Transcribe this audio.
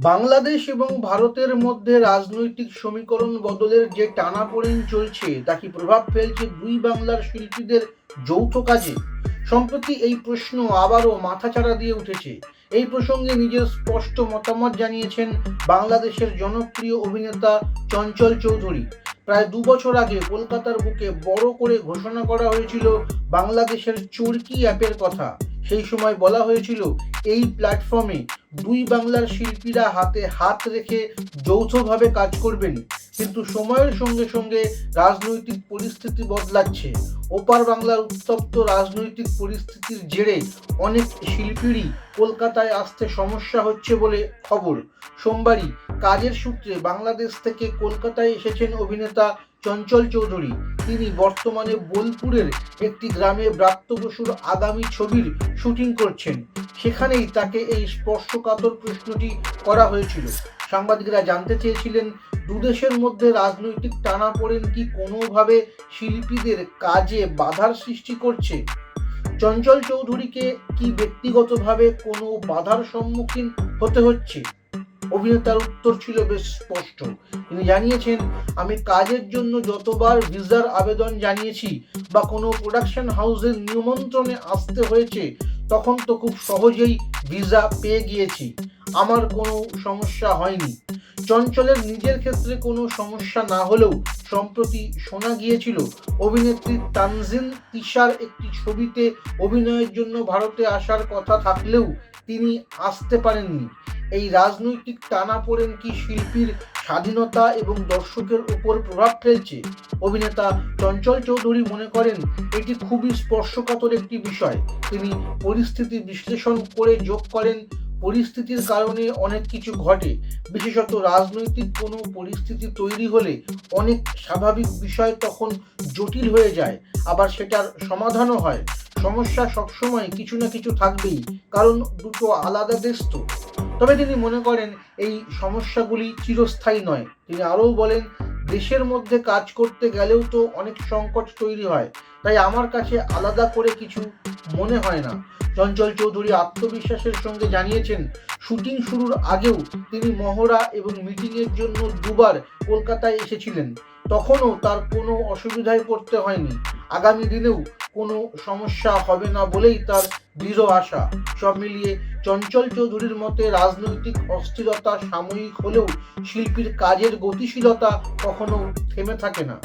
বাংলাদেশ এবং ভারতের মধ্যে রাজনৈতিক সমীকরণ বদলের যে টানাপোড়েন চলছে তা কি প্রভাব ফেলছে দুই বাংলার শিল্পীদের যৌথ কাজে? সম্প্রতি এই প্রশ্ন আবারও মাথাচাড়া দিয়ে উঠেছে। এই প্রসঙ্গে নিজের স্পষ্ট মতামত জানিয়েছেন বাংলাদেশের জনপ্রিয় অভিনেতা চঞ্চল চৌধুরী। প্রায় ২ বছর আগে কলকাতার বুকে বড় করে ঘোষণা করা হয়েছিল বাংলাদেশের চরকি অ্যাপের কথা। সেই সময় বলা হয়েছিল এই প্ল্যাটফর্মে দুই বাংলার শিল্পীরা হাতে হাত রেখে যৌথভাবে কাজ করবেন। কিন্তু সময়ের সঙ্গে সঙ্গে রাজনৈতিক পরিস্থিতি বদলাচ্ছে। ওপার বাংলার উত্তপ্ত রাজনৈতিক পরিস্থিতির জেরে অনেক শিল্পীরই কলকাতায় আসতে সমস্যা হচ্ছে বলে খবর। সোমবারই কাজের সূত্রে বাংলাদেশ থেকে কলকাতায় এসেছেন অভিনেতা চঞ্চল চৌধুরী। তিনি বর্তমানে বোলপুরের একটি গ্রামে ব্রাত্য বসুর আগামী ছবির শুটিং করছেন। সেখানেই তাকে এই স্পর্শকাতর প্রশ্নটি করা হয়েছিল। সাংবাদিকরা জানতে চেয়েছিলেন, দুদেশের মধ্যে রাজনৈতিক টানাপোড়েন কি কোনোভাবে শিল্পীদের কাজে বাধার সৃষ্টি করছে? চঞ্চল চৌধুরীকে কি ব্যক্তিগতভাবে কোনো বাধার সম্মুখীন হতে হচ্ছে? অভিনেতার উত্তর ছিল বেশ স্পষ্ট। তিনি জানিয়েছেন, আমি কাজের জন্য যতবার ভিসার আবেদন জানিয়েছি বা কোনো প্রোডাকশন হাউসের নিমন্ত্রণে আসতে হয়েছে তখন তো খুব সহজেই ভিসা পেয়ে গিয়েছি, আমার কোনো সমস্যা হয়নি। চঞ্চলের নিজের ক্ষেত্রে কোনো সমস্যা না হলেও সম্প্রতি শোনা গিয়েছিল অভিনেত্রী তানজিন তিশার একটি ছবিতে অভিনয়ের জন্য ভারতে আসার কথা থাকলেও তিনি আসতে পারেননি। এই রাজনৈতিক টানাপোড়েন কি শিল্পীর স্বাধীনতা এবং দর্শকের উপর প্রভাব ফেলছে? অভিনেতা চঞ্চল চৌধুরী মনে করেন এটি খুবই স্পর্শকাতর একটি বিষয়। তিনি পরিস্থিতি বিশ্লেষণ করে যোগ করেন, পরিস্থিতির কারণে অনেক কিছু ঘটে। বিশেষত রাজনৈতিক কোনো পরিস্থিতি তৈরি হলে অনেক স্বাভাবিক বিষয় তখন জটিল হয়ে যায়, আবার সেটার সমাধানও হয়। সমস্যা সবসময় কিছু না কিছু থাকবেই, কারণ দুটো আলাদা দেশ তো। তবে তিনি মনে করেন এই সমস্যাগুলি চিরস্থায়ী নয়। তিনি আরও বলেন, দেশের মধ্যে কাজ করতে গেলেও তো অনেক সংকট তৈরি হয়, তাই আমার কাছে আলাদা করে কিছু মনে হয় না। চঞ্চল চৌধুরী আত্মবিশ্বাসের সঙ্গে জানিয়েছেন, শুটিং শুরুর আগেও তিনি মহড়া এবং মিটিংয়ের জন্য ২বার কলকাতায় এসেছিলেন, তখনও তার কোনো অসুবিধায় পড়তে হয়নি। আগামী দিনেও কোনো সমস্যা হবে না বলেই তার দৃঢ় আশা। সব মিলিয়ে চঞ্চল চৌধুরীর মতে রাজনৈতিক অস্থিরতা সাময়িক হলেও শিল্পীর কাজের গতিশীলতা কখনো থেমে থাকে না।